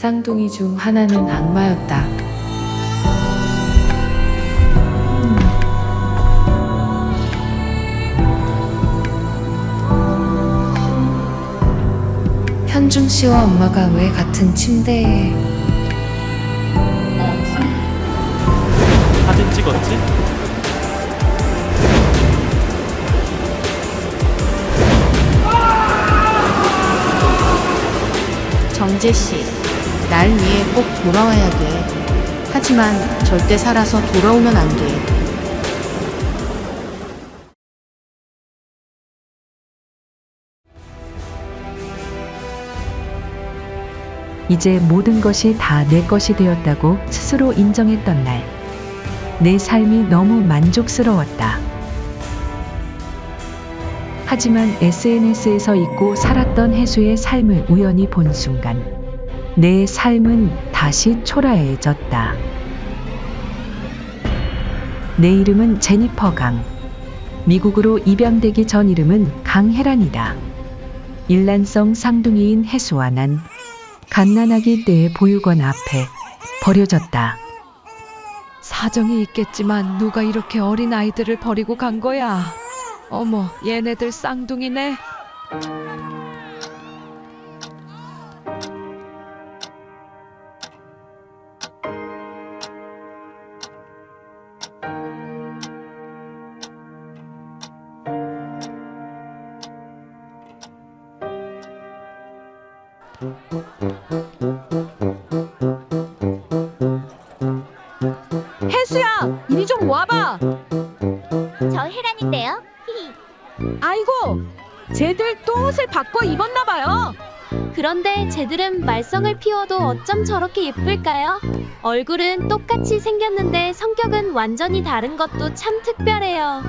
쌍둥이 중 하나는 악마였다. 현중 씨와 엄마가 왜 같은 침대에... 사진 찍었지? 정재씨, 날 위해 꼭 돌아와야 돼. 하지만 절대 살아서 돌아오면 안 돼. 이제 모든 것이 다 내 것이 되었다고 스스로 인정했던 날, 내 삶이 너무 만족스러웠다. 하지만 SNS에서 잊고 살았던 해수의 삶을 우연히 본 순간, 내 삶은 다시 초라해졌다. 내 이름은 제니퍼 강. 미국으로 입양되기 전 이름은 강혜란이다. 일란성 쌍둥이인 해수와 난 갓난아기 때의 보육원 앞에 버려졌다. 사정이 있겠지만 누가 이렇게 어린 아이들을 버리고 간 거야? 어머, 얘네들 쌍둥이네. 혜수야, 이리 좀 와봐. 저 혜란인데요. 아이고, 쟤들 또 옷을 바꿔 입었나 봐요. 그런데 쟤들은 말썽을 피워도 어쩜 저렇게 예쁠까요? 얼굴은 똑같이 생겼는데 성격은 완전히 다른 것도 참 특별해요.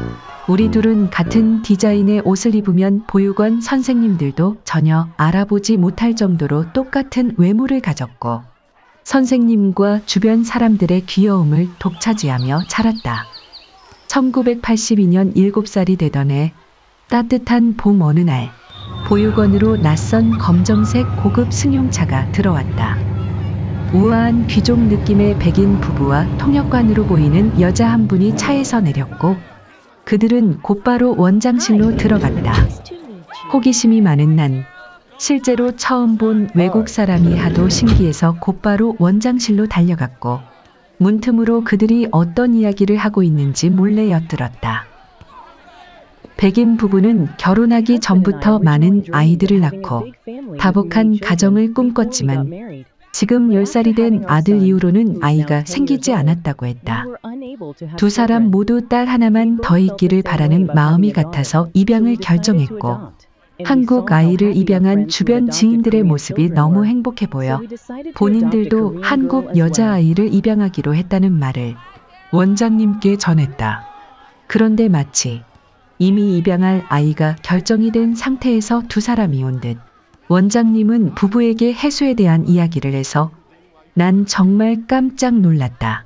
우리 둘은 같은 디자인의 옷을 입으면 보육원 선생님들도 전혀 알아보지 못할 정도로 똑같은 외모를 가졌고, 선생님과 주변 사람들의 귀여움을 독차지하며 자랐다. 1982년 7살이 되던 해, 따뜻한 봄 어느 날, 보육원으로 낯선 검정색 고급 승용차가 들어왔다. 우아한 귀족 느낌의 백인 부부와 통역관으로 보이는 여자 한 분이 차에서 내렸고, 그들은 곧바로 원장실로 들어갔다. 호기심이 많은 난, 실제로 처음 본 외국 사람이 하도 신기해서 곧바로 원장실로 달려갔고, 문틈으로 그들이 어떤 이야기를 하고 있는지 몰래 엿들었다. 백인 부부는 결혼하기 전부터 많은 아이들을 낳고 다복한 가정을 꿈꿨지만 지금 10살이 된 아들 이후로는 아이가 생기지 않았다고 했다. 두 사람 모두 딸 하나만 더 있기를 바라는 마음이 같아서 입양을 결정했고, 한국 아이를 입양한 주변 지인들의 모습이 너무 행복해 보여 본인들도 한국 여자아이를 입양하기로 했다는 말을 원장님께 전했다. 그런데 마치 이미 입양할 아이가 결정이 된 상태에서 두 사람이 온 듯 원장님은 부부에게 해수에 대한 이야기를 해서 난 정말 깜짝 놀랐다.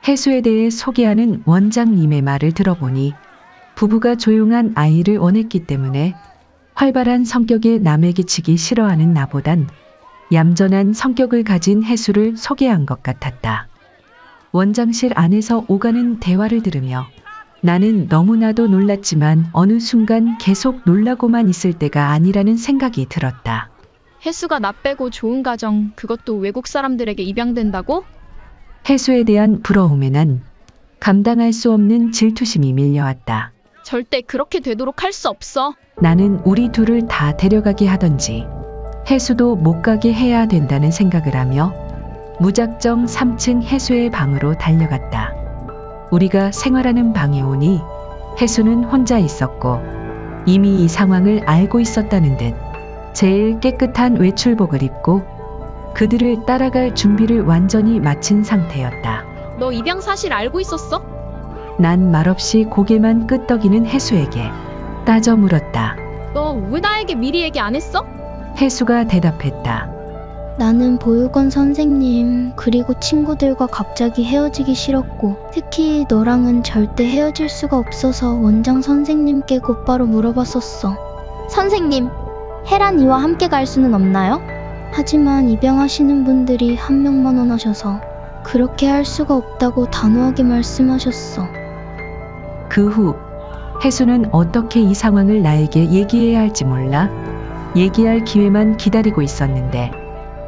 해수에 대해 소개하는 원장님의 말을 들어보니 부부가 조용한 아이를 원했기 때문에 활발한 성격의 남에게 치기 싫어하는 나보단 얌전한 성격을 가진 해수를 소개한 것 같았다. 원장실 안에서 오가는 대화를 들으며 나는 너무나도 놀랐지만 어느 순간 계속 놀라고만 있을 때가 아니라는 생각이 들었다. 해수가 나 빼고 좋은 가정, 그것도 외국 사람들에게 입양된다고? 해수에 대한 부러움에 난 감당할 수 없는 질투심이 밀려왔다. 절대 그렇게 되도록 할 수 없어. 나는 우리 둘을 다 데려가게 하던지 해수도 못 가게 해야 된다는 생각을 하며 무작정 3층 해수의 방으로 달려갔다. 우리가 생활하는 방에 오니 해수는 혼자 있었고 이미 이 상황을 알고 있었다는 듯 제일 깨끗한 외출복을 입고 그들을 따라갈 준비를 완전히 마친 상태였다. 너 입양 사실 알고 있었어? 난 말없이 고개만 끄덕이는 해수에게 따져 물었다. 너 왜 나에게 미리 얘기 안 했어? 해수가 대답했다. 나는 보육원 선생님 그리고 친구들과 갑자기 헤어지기 싫었고 특히 너랑은 절대 헤어질 수가 없어서 원장 선생님께 곧바로 물어봤었어. 선생님, 혜란이와 함께 갈 수는 없나요? 하지만 입양하시는 분들이 한 명만 원하셔서 그렇게 할 수가 없다고 단호하게 말씀하셨어. 그 후 혜수는 어떻게 이 상황을 나에게 얘기해야 할지 몰라 얘기할 기회만 기다리고 있었는데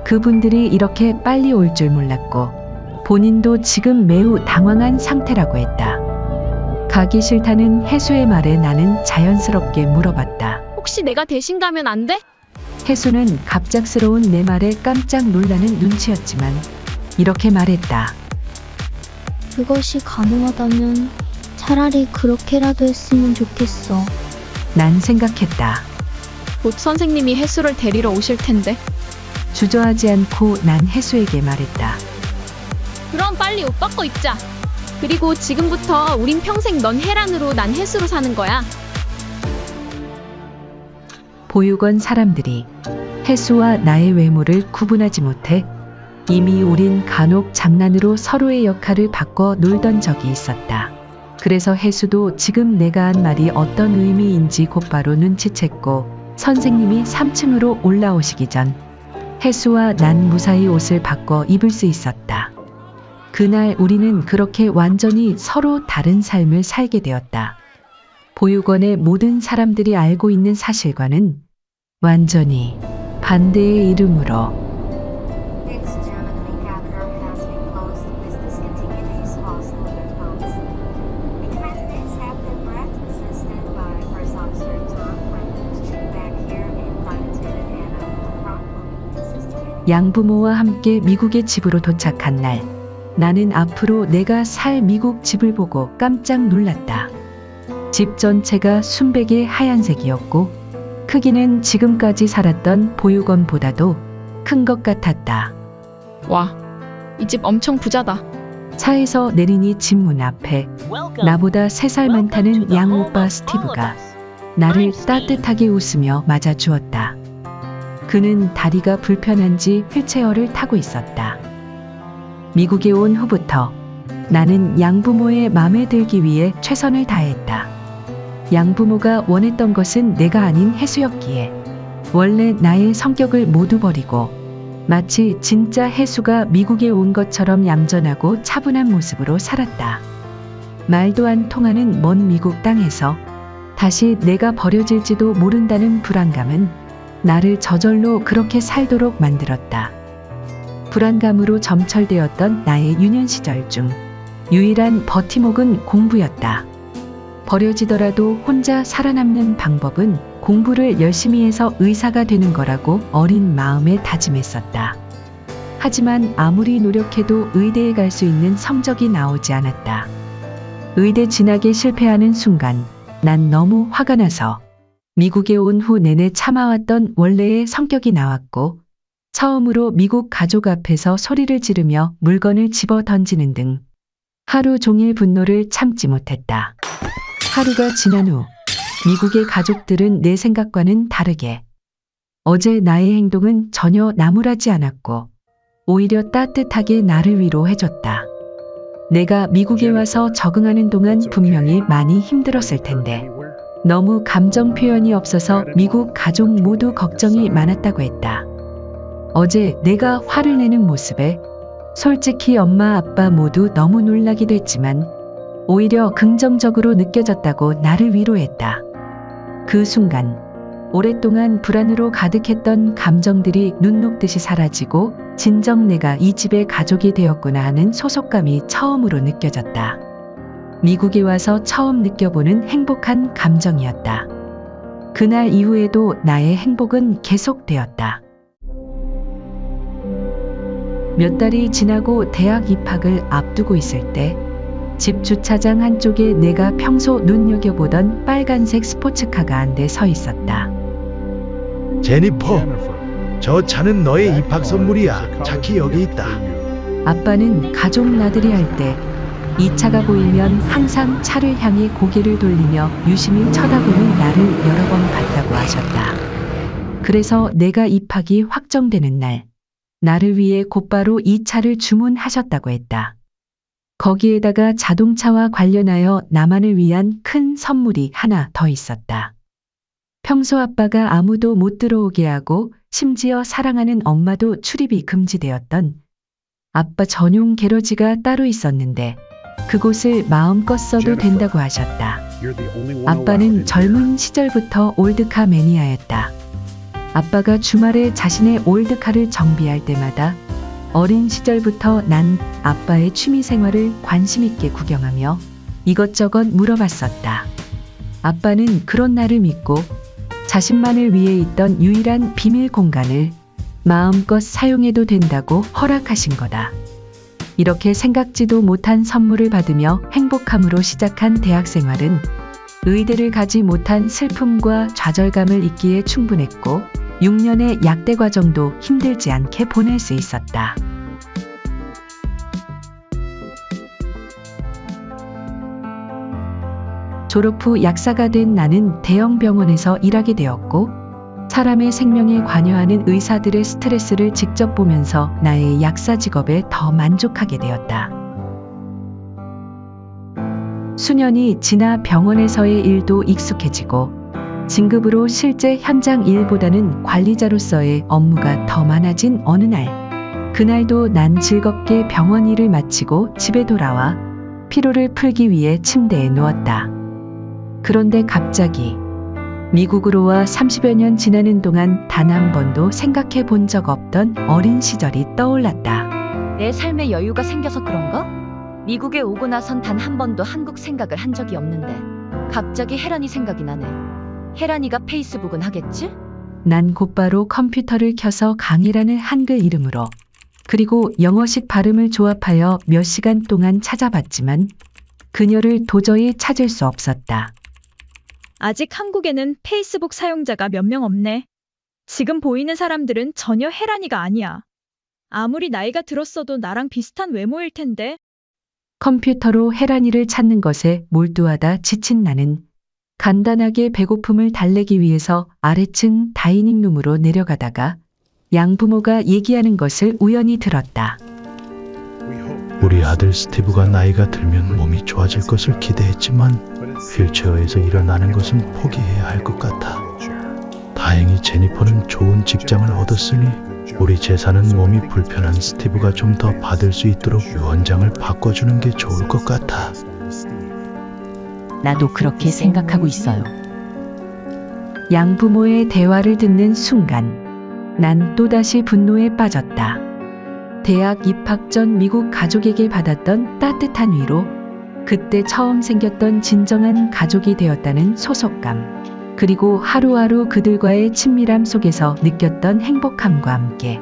그분들이 이렇게 빨리 올 줄 몰랐고 본인도 지금 매우 당황한 상태라고 했다. 가기 싫다는 혜수의 말에 나는 자연스럽게 물어봤다. 혹시 내가 대신 가면 안 돼? 혜수는 갑작스러운 내 말에 깜짝 놀라는 눈치였지만 이렇게 말했다. 그것이 가능하다면 차라리 그렇게라도 했으면 좋겠어. 난 생각했다. 곧 선생님이 혜수를 데리러 오실 텐데. 주저하지 않고 난 혜수에게 말했다. 그럼 빨리 옷 바꿔 입자. 그리고 지금부터 우린 평생 넌 혜란으로 난 혜수로 사는 거야. 보육원 사람들이 혜수와 나의 외모를 구분하지 못해 이미 우린 간혹 장난으로 서로의 역할을 바꿔 놀던 적이 있었다. 그래서 혜수도 지금 내가 한 말이 어떤 의미인지 곧바로 눈치챘고 선생님이 3층으로 올라오시기 전 혜수와 난 무사히 옷을 바꿔 입을 수 있었다. 그날 우리는 그렇게 완전히 서로 다른 삶을 살게 되었다. 보육원의 모든 사람들이 알고 있는 사실과는 완전히 반대의 이름으로 Its German capital has been closed with discontinued use of cellular phones. The candidates have been practiced instead by First Officer Tom Franklin back here in Lieutenant Anna Crockwell assistant. 양부모와 함께 미국의 집으로 도착한 날, 나는 앞으로 내가 살 미국 집을 보고 깜짝 놀랐다. 집 전체가 순백의 하얀색이었고 크기는 지금까지 살았던 보육원보다도 큰 것 같았다. 와, 이 집 엄청 부자다. 차에서 내리니 집 문 앞에 나보다 3살 많다는 양오빠 스티브가 나를 따뜻하게 웃으며 맞아주었다. 그는 다리가 불편한지 휠체어를 타고 있었다. 미국에 온 후부터 나는 양부모의 마음에 들기 위해 최선을 다했다. 양부모가 원했던 것은 내가 아닌 혜수였기에 원래 나의 성격을 모두 버리고 마치 진짜 혜수가 미국에 온 것처럼 얌전하고 차분한 모습으로 살았다. 말도 안 통하는 먼 미국 땅에서 다시 내가 버려질지도 모른다는 불안감은 나를 저절로 그렇게 살도록 만들었다. 불안감으로 점철되었던 나의 유년 시절 중 유일한 버팀목은 공부였다. 버려지더라도 혼자 살아남는 방법은 공부를 열심히 해서 의사가 되는 거라고 어린 마음에 다짐했었다. 하지만 아무리 노력해도 의대에 갈 수 있는 성적이 나오지 않았다. 의대 진학에 실패하는 순간 난 너무 화가 나서 미국에 온 후 내내 참아왔던 원래의 성격이 나왔고 처음으로 미국 가족 앞에서 소리를 지르며 물건을 집어 던지는 등 하루 종일 분노를 참지 못했다. 하루가 지난 후 미국의 가족들은 내 생각과는 다르게 어제 나의 행동은 전혀 나무라지 않았고 오히려 따뜻하게 나를 위로해줬다. 내가 미국에 와서 적응하는 동안 분명히 많이 힘들었을 텐데 너무 감정 표현이 없어서 미국 가족 모두 걱정이 많았다고 했다. 어제 내가 화를 내는 모습에 솔직히 엄마 아빠 모두 너무 놀라기도 했지만 오히려 긍정적으로 느껴졌다고 나를 위로했다. 그 순간 오랫동안 불안으로 가득했던 감정들이 눈 녹듯이 사라지고 진정 내가 이 집의 가족이 되었구나 하는 소속감이 처음으로 느껴졌다. 미국에 와서 처음 느껴보는 행복한 감정이었다. 그날 이후에도 나의 행복은 계속되었다. 몇 달이 지나고 대학 입학을 앞두고 있을 때 집 주차장 한쪽에 내가 평소 눈여겨보던 빨간색 스포츠카가 한 대 서 있었다. 제니퍼, 저 차는 너의 입학 선물이야. 차키 여기 있다. 아빠는 가족 나들이 할 때 이 차가 보이면 항상 차를 향해 고개를 돌리며 유심히 쳐다보는 나를 여러 번 봤다고 하셨다. 그래서 내가 입학이 확정되는 날, 나를 위해 곧바로 이 차를 주문하셨다고 했다. 거기에다가 자동차와 관련하여 나만을 위한 큰 선물이 하나 더 있었다. 평소 아빠가 아무도 못 들어오게 하고 심지어 사랑하는 엄마도 출입이 금지되었던 아빠 전용 게러지가 따로 있었는데 그곳을 마음껏 써도 된다고 하셨다. 아빠는 젊은 시절부터 올드카 매니아였다. 아빠가 주말에 자신의 올드카를 정비할 때마다 어린 시절부터 난 아빠의 취미 생활을 관심 있게 구경하며 이것저것 물어봤었다. 아빠는 그런 나를 믿고 자신만을 위해 있던 유일한 비밀 공간을 마음껏 사용해도 된다고 허락하신 거다. 이렇게 생각지도 못한 선물을 받으며 행복함으로 시작한 대학 생활은 의대를 가지 못한 슬픔과 좌절감을 잊기에 충분했고 6년의 약대 과정도 힘들지 않게 보낼 수 있었다. 졸업 후 약사가 된 나는 대형 병원에서 일하게 되었고 사람의 생명에 관여하는 의사들의 스트레스를 직접 보면서 나의 약사 직업에 더 만족하게 되었다. 수년이 지나 병원에서의 일도 익숙해지고 진급으로 실제 현장 일보다는 관리자로서의 업무가 더 많아진 어느 날, 그날도 난 즐겁게 병원 일을 마치고 집에 돌아와 피로를 풀기 위해 침대에 누웠다. 그런데 갑자기 미국으로 와 30여 년 지나는 동안 단 한 번도 생각해 본 적 없던 어린 시절이 떠올랐다. 내 삶에 여유가 생겨서 그런가? 미국에 오고 나선 단 한 번도 한국 생각을 한 적이 없는데 갑자기 혜란이 생각이 나네. 혜란이가 페이스북은 하겠지? 난 곧바로 컴퓨터를 켜서 강이라는 한글 이름으로 그리고 영어식 발음을 조합하여 몇 시간 동안 찾아봤지만 그녀를 도저히 찾을 수 없었다. 아직 한국에는 페이스북 사용자가 몇 명 없네. 지금 보이는 사람들은 전혀 혜란이가 아니야. 아무리 나이가 들었어도 나랑 비슷한 외모일 텐데. 컴퓨터로 혜란이를 찾는 것에 몰두하다 지친 나는 간단하게 배고픔을 달래기 위해서 아래층 다이닝룸으로 내려가다가 양부모가 얘기하는 것을 우연히 들었다. 우리 아들 스티브가 나이가 들면 몸이 좋아질 것을 기대했지만 휠체어에서 일어나는 것은 포기해야 할 것 같아. 다행히 제니퍼는 좋은 직장을 얻었으니 우리 재산은 몸이 불편한 스티브가 좀 더 받을 수 있도록 유언장을 바꿔주는 게 좋을 것 같아. 나도 그렇게 생각하고 있어요. 양부모의 대화를 듣는 순간 난 또다시 분노에 빠졌다. 대학 입학 전 미국 가족에게 받았던 따뜻한 위로, 그때 처음 생겼던 진정한 가족이 되었다는 소속감, 그리고 하루하루 그들과의 친밀함 속에서 느꼈던 행복함과 함께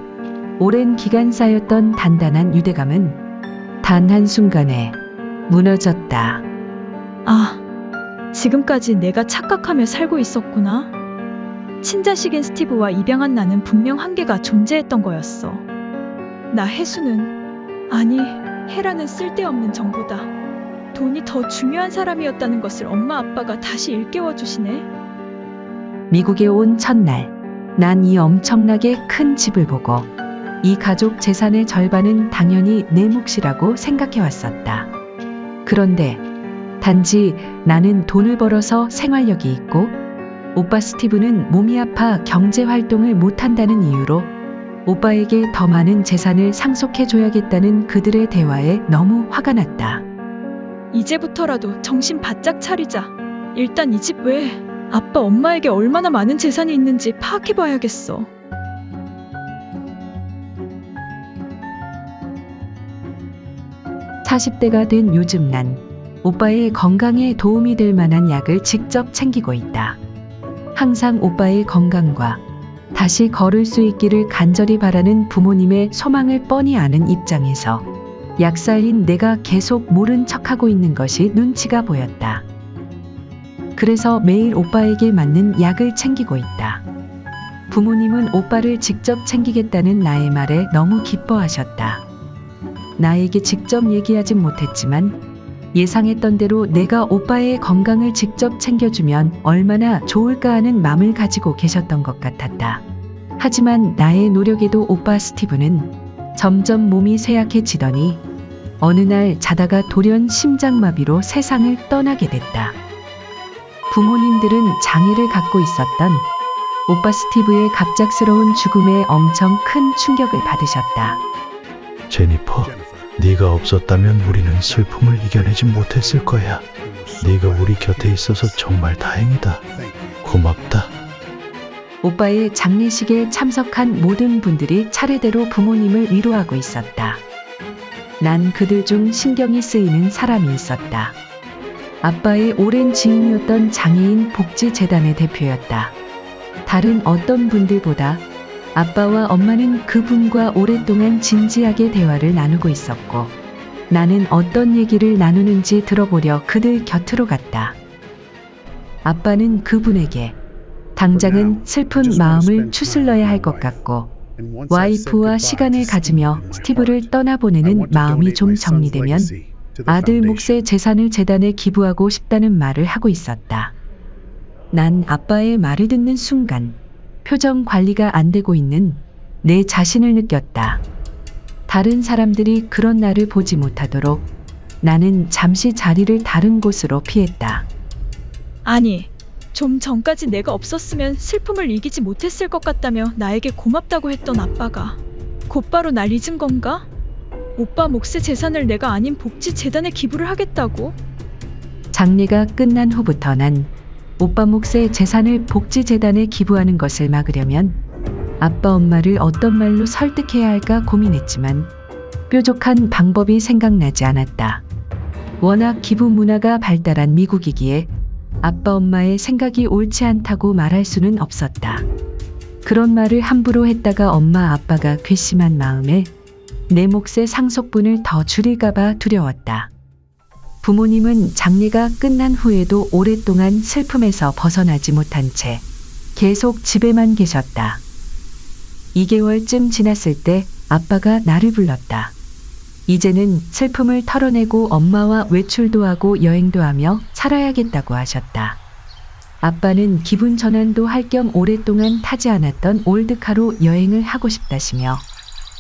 오랜 기간 쌓였던 단단한 유대감은 단 한순간에 무너졌다. 아, 지금까지 내가 착각하며 살고 있었구나. 친자식인 스티브와 입양한 나는 분명 한계가 존재했던 거였어. 나 혜수는, 아니, 혜라는 쓸데없는 정보다. 돈이 더 중요한 사람이었다는 것을 엄마 아빠가 다시 일깨워 주시네. 미국에 온 첫날, 난 이 엄청나게 큰 집을 보고 이 가족 재산의 절반은 당연히 내 몫이라고 생각해왔었다. 그런데 단지 나는 돈을 벌어서 생활력이 있고 오빠 스티브는 몸이 아파 경제 활동을 못한다는 이유로 오빠에게 더 많은 재산을 상속해줘야겠다는 그들의 대화에 너무 화가 났다. 이제부터라도 정신 바짝 차리자. 일단 이 집 외에 아빠 엄마에게 얼마나 많은 재산이 있는지 파악해봐야겠어. (40대가) 된 요즘 난 오빠의 건강에 도움이 될 만한 약을 직접 챙기고 있다. 항상 오빠의 건강과 다시 걸을 수 있기를 간절히 바라는 부모님의 소망을 뻔히 아는 입장에서 약사인 내가 계속 모른 척하고 있는 것이 눈치가 보였다. 그래서 매일 오빠에게 맞는 약을 챙기고 있다. 부모님은 오빠를 직접 챙기겠다는 나의 말에 너무 기뻐하셨다. 나에게 직접 얘기하진 못했지만 예상했던 대로 내가 오빠의 건강을 직접 챙겨주면 얼마나 좋을까 하는 마음을 가지고 계셨던 것 같았다. 하지만 나의 노력에도 오빠 스티브는 점점 몸이 쇠약해지더니 어느 날 자다가 돌연 심장마비로 세상을 떠나게 됐다. 부모님들은 장애를 갖고 있었던 오빠 스티브의 갑작스러운 죽음에 엄청 큰 충격을 받으셨다. 제니퍼, 네가 없었다면 우리는 슬픔을 이겨내지 못했을 거야. 네가 우리 곁에 있어서 정말 다행이다. 고맙다. 오빠의 장례식에 참석한 모든 분들이 차례대로 부모님을 위로하고 있었다. 난 그들 중 신경이 쓰이는 사람이 있었다. 아빠의 오랜 지인이었던 장애인 복지재단의 대표였다. 다른 어떤 분들보다 아빠와 엄마는 그분과 오랫동안 진지하게 대화를 나누고 있었고, 나는 어떤 얘기를 나누는지 들어보려 그들 곁으로 갔다. 아빠는 그분에게 당장은 슬픈 마음을 추슬러야 할 것 같고, 와이프와 시간을 가지며 스티브를 떠나보내는 마음이 좀 정리되면 아들 몫의 재산을 재단에 기부하고 싶다는 말을 하고 있었다. 난 아빠의 말을 듣는 순간 표정 관리가 안 되고 있는 내 자신을 느꼈다. 다른 사람들이 그런 나를 보지 못하도록 나는 잠시 자리를 다른 곳으로 피했다. 아니, 좀 전까지 내가 없었으면 슬픔을 이기지 못했을 것 같다며 나에게 고맙다고 했던 아빠가 곧바로 날 잊은 건가? 오빠 몫의 재산을 내가 아닌 복지재단에 기부를 하겠다고? 장례가 끝난 후부터 난 오빠 몫의 재산을 복지재단에 기부하는 것을 막으려면 아빠 엄마를 어떤 말로 설득해야 할까 고민했지만 뾰족한 방법이 생각나지 않았다. 워낙 기부 문화가 발달한 미국이기에 아빠 엄마의 생각이 옳지 않다고 말할 수는 없었다. 그런 말을 함부로 했다가 엄마 아빠가 괘씸한 마음에 내 몫의 상속분을 더 줄일까봐 두려웠다. 부모님은 장례가 끝난 후에도 오랫동안 슬픔에서 벗어나지 못한 채 계속 집에만 계셨다. 2개월쯤 지났을 때 아빠가 나를 불렀다. 이제는 슬픔을 털어내고 엄마와 외출도 하고 여행도 하며 살아야겠다고 하셨다. 아빠는 기분 전환도 할 겸 오랫동안 타지 않았던 올드카로 여행을 하고 싶다시며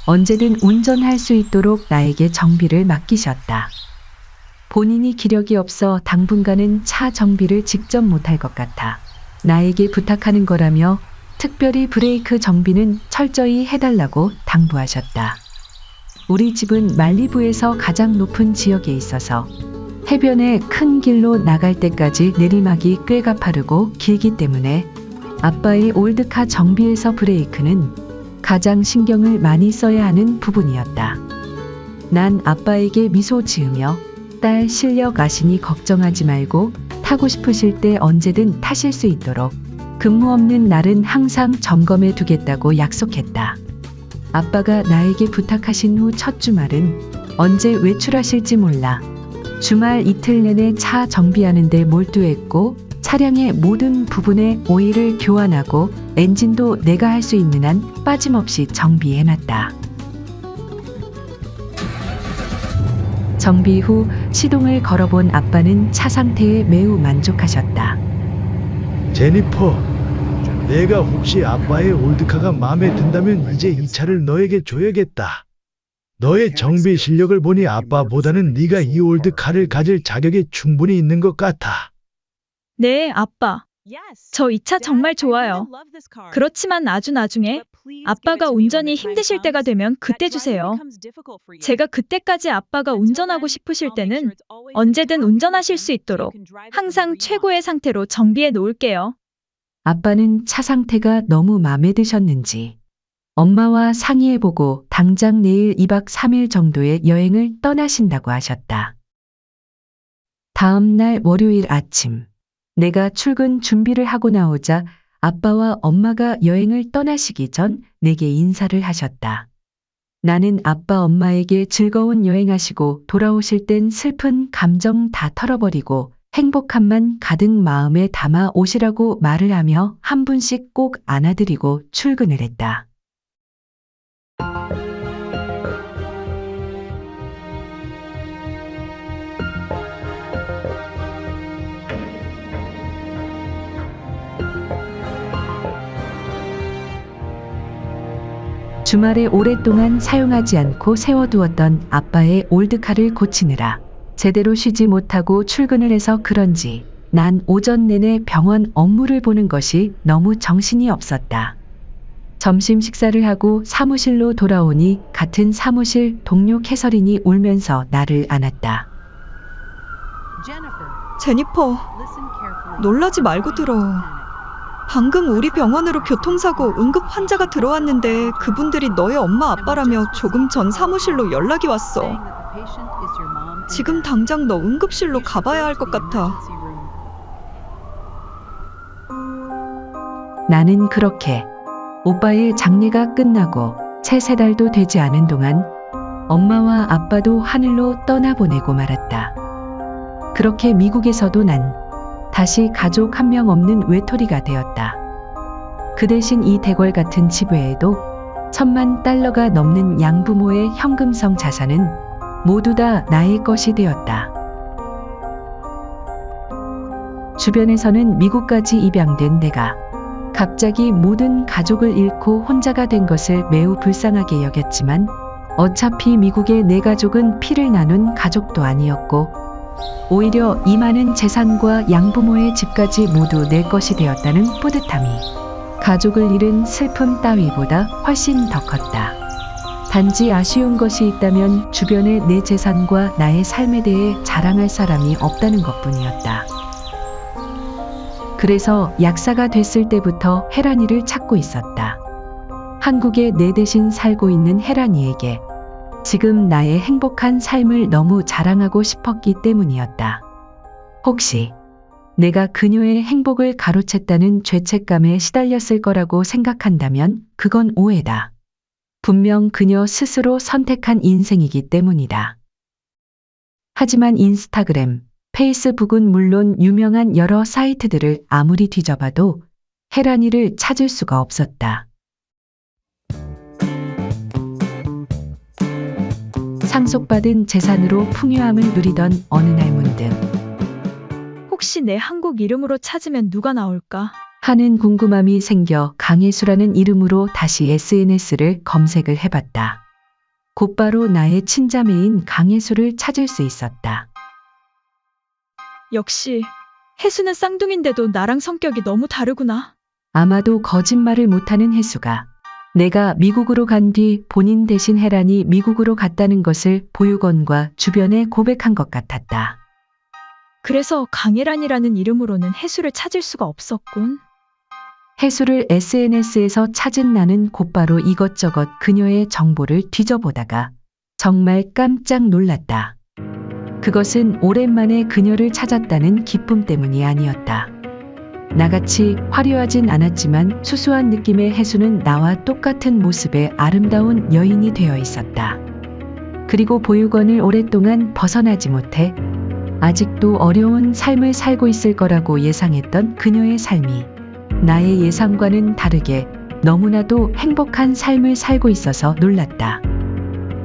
언제든 운전할 수 있도록 나에게 정비를 맡기셨다. 본인이 기력이 없어 당분간은 차 정비를 직접 못할 것 같아 나에게 부탁하는 거라며 특별히 브레이크 정비는 철저히 해달라고 당부하셨다. 우리 집은 말리부에서 가장 높은 지역에 있어서 해변에 큰 길로 나갈 때까지 내리막이 꽤 가파르고 길기 때문에 아빠의 올드카 정비에서 브레이크는 가장 신경을 많이 써야 하는 부분이었다. 난 아빠에게 미소 지으며 딸 실력 아시니 걱정하지 말고 타고 싶으실 때 언제든 타실 수 있도록 근무 없는 날은 항상 점검해 두겠다고 약속했다. 아빠가 나에게 부탁하신 후 첫 주말은 언제 외출하실지 몰라 주말 이틀 내내 차 정비하는 데 몰두했고 차량의 모든 부분에 오일을 교환하고 엔진도 내가 할 수 있는 한 빠짐없이 정비해놨다. 정비 후 시동을 걸어본 아빠는 차 상태에 매우 만족하셨다. 제니퍼, 내가 혹시 아빠의 올드카가 마음에 든다면 이제 이 차를 너에게 줘야겠다. 너의 정비 실력을 보니 아빠보다는 네가 이 올드카를 가질 자격이 충분히 있는 것 같아. 네, 아빠. 저 이 차 정말 좋아요. 그렇지만 아주 나중에 아빠가 운전이 힘드실 때가 되면 그때 주세요. 제가 그때까지 아빠가 운전하고 싶으실 때는 언제든 운전하실 수 있도록 항상 최고의 상태로 정비해 놓을게요. 아빠는 차 상태가 너무 마음에 드셨는지 엄마와 상의해보고 당장 내일 2박 3일 정도의 여행을 떠나신다고 하셨다. 다음 날 월요일 아침, 내가 출근 준비를 하고 나오자 아빠와 엄마가 여행을 떠나시기 전 내게 인사를 하셨다. 나는 아빠 엄마에게 즐거운 여행하시고 돌아오실 땐 슬픈 감정 다 털어버리고 행복함만 가득 마음에 담아 오시라고 말을 하며 한 분씩 꼭 안아드리고 출근을 했다. 주말에 오랫동안 사용하지 않고 세워두었던 아빠의 올드카를 고치느라 제대로 쉬지 못하고 출근을 해서 그런지 난 오전 내내 병원 업무를 보는 것이 너무 정신이 없었다. 점심 식사를 하고 사무실로 돌아오니 같은 사무실 동료 캐서린이 울면서 나를 안았다. 제니퍼, 놀라지 말고 들어. 방금 우리 병원으로 교통사고 응급 환자가 들어왔는데 그분들이 너의 엄마 아빠라며 조금 전 사무실로 연락이 왔어. 지금 당장 너 응급실로 가봐야 할 것 같아. 나는 그렇게 오빠의 장례가 끝나고 채 3달도 되지 않은 동안 엄마와 아빠도 하늘로 떠나보내고 말았다. 그렇게 미국에서도 난 다시 가족 한 명 없는 외톨이가 되었다. 그 대신 이 대궐 같은 집 외에도 $10,000가 넘는 양부모의 현금성 자산은 모두 다 나의 것이 되었다. 주변에서는 미국까지 입양된 내가 갑자기 모든 가족을 잃고 혼자가 된 것을 매우 불쌍하게 여겼지만 어차피 미국의 내 가족은 피를 나눈 가족도 아니었고 오히려 이 많은 재산과 양부모의 집까지 모두 내 것이 되었다는 뿌듯함이 가족을 잃은 슬픔 따위보다 훨씬 더 컸다. 단지 아쉬운 것이 있다면 주변에 내 재산과 나의 삶에 대해 자랑할 사람이 없다는 것뿐이었다. 그래서 약사가 됐을 때부터 혜란이를 찾고 있었다. 한국에 내 대신 살고 있는 혜란이에게 지금 나의 행복한 삶을 너무 자랑하고 싶었기 때문이었다. 혹시 내가 그녀의 행복을 가로챘다는 죄책감에 시달렸을 거라고 생각한다면 그건 오해다. 분명 그녀 스스로 선택한 인생이기 때문이다. 하지만 인스타그램, 페이스북은 물론 유명한 여러 사이트들을 아무리 뒤져봐도 혜란이를 찾을 수가 없었다. 상속받은 재산으로 풍요함을 누리던 어느 날 문득 혹시 내 한국 이름으로 찾으면 누가 나올까? 하는 궁금함이 생겨 강혜수라는 이름으로 다시 SNS를 검색을 해봤다. 곧바로 나의 친자매인 강혜수를 찾을 수 있었다. 역시 혜수는 쌍둥이인데도 나랑 성격이 너무 다르구나. 아마도 거짓말을 못하는 혜수가 내가 미국으로 간 뒤 본인 대신 혜란이 미국으로 갔다는 것을 보육원과 주변에 고백한 것 같았다. 그래서 강혜란이라는 이름으로는 혜수를 찾을 수가 없었군. 혜수를 SNS에서 찾은 나는 곧바로 이것저것 그녀의 정보를 뒤져보다가 정말 깜짝 놀랐다. 그것은 오랜만에 그녀를 찾았다는 기쁨 때문이 아니었다. 나같이 화려하진 않았지만 수수한 느낌의 혜수는 나와 똑같은 모습의 아름다운 여인이 되어 있었다. 그리고 보육원을 오랫동안 벗어나지 못해 아직도 어려운 삶을 살고 있을 거라고 예상했던 그녀의 삶이 나의 예상과는 다르게 너무나도 행복한 삶을 살고 있어서 놀랐다.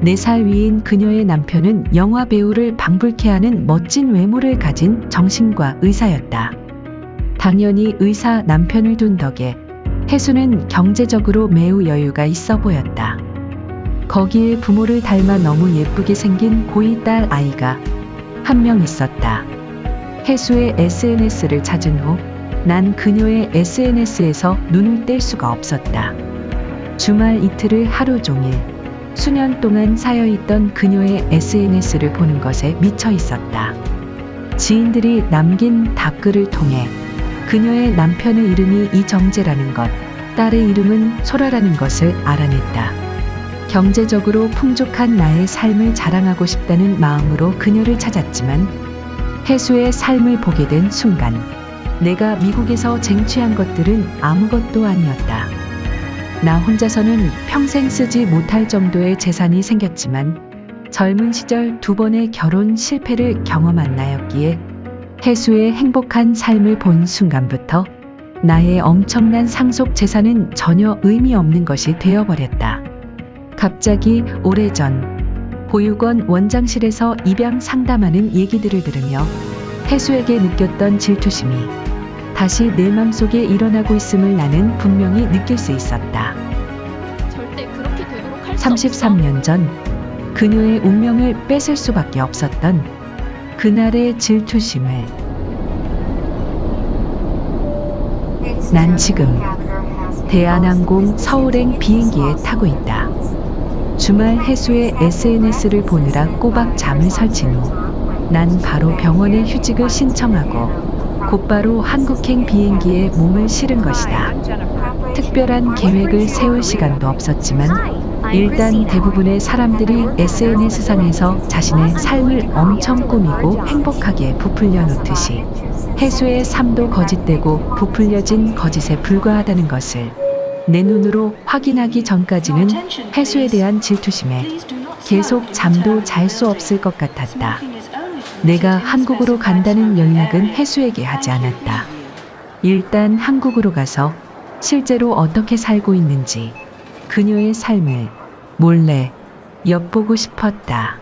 4살 위인 그녀의 남편은 영화 배우를 방불케 하는 멋진 외모를 가진 정신과 의사였다. 당연히 의사 남편을 둔 덕에 혜수는 경제적으로 매우 여유가 있어 보였다. 거기에 부모를 닮아 너무 예쁘게 생긴 고2 딸 아이가 한 명 있었다. 혜수의 SNS를 찾은 후 난 그녀의 SNS에서 눈을 뗄 수가 없었다. 주말 이틀을 하루 종일 수년 동안 쌓여있던 그녀의 SNS를 보는 것에 미쳐 있었다. 지인들이 남긴 답글을 통해 그녀의 남편의 이름이 이정재라는 것, 딸의 이름은 소라라는 것을 알아냈다. 경제적으로 풍족한 나의 삶을 자랑하고 싶다는 마음으로 그녀를 찾았지만 혜수의 삶을 보게 된 순간 내가 미국에서 쟁취한 것들은 아무것도 아니었다. 나 혼자서는 평생 쓰지 못할 정도의 재산이 생겼지만 젊은 시절 2번의 결혼 실패를 경험한 나였기에 혜수의 행복한 삶을 본 순간부터 나의 엄청난 상속 재산은 전혀 의미 없는 것이 되어버렸다. 갑자기 오래전 보육원 원장실에서 입양 상담하는 얘기들을 들으며 혜수에게 느꼈던 질투심이 다시 내 맘속에 일어나고 있음을 나는 분명히 느낄 수 있었다. 절대 그렇게 되도록 할 수 없어. 33년 전 그녀의 운명을 뺏을 수밖에 없었던 그날의 질투심을 난 지금 대한항공 서울행 비행기에 타고 있다. 주말 해수의 SNS를 보느라 꼬박 잠을 설친 후 난 바로 병원에 휴직을 신청하고 곧바로 한국행 비행기에 몸을 실은 것이다. 특별한 계획을 세울 시간도 없었지만 일단 대부분의 사람들이 SNS상에서 자신의 삶을 엄청 꾸미고 행복하게 부풀려 놓듯이 해수의 삶도 거짓되고 부풀려진 거짓에 불과하다는 것을 내 눈으로 확인하기 전까지는 해수에 대한 질투심에 계속 잠도 잘 수 없을 것 같았다. 내가 한국으로 간다는 연락은 해수에게 하지 않았다. 일단 한국으로 가서 실제로 어떻게 살고 있는지 그녀의 삶을 몰래 엿보고 싶었다.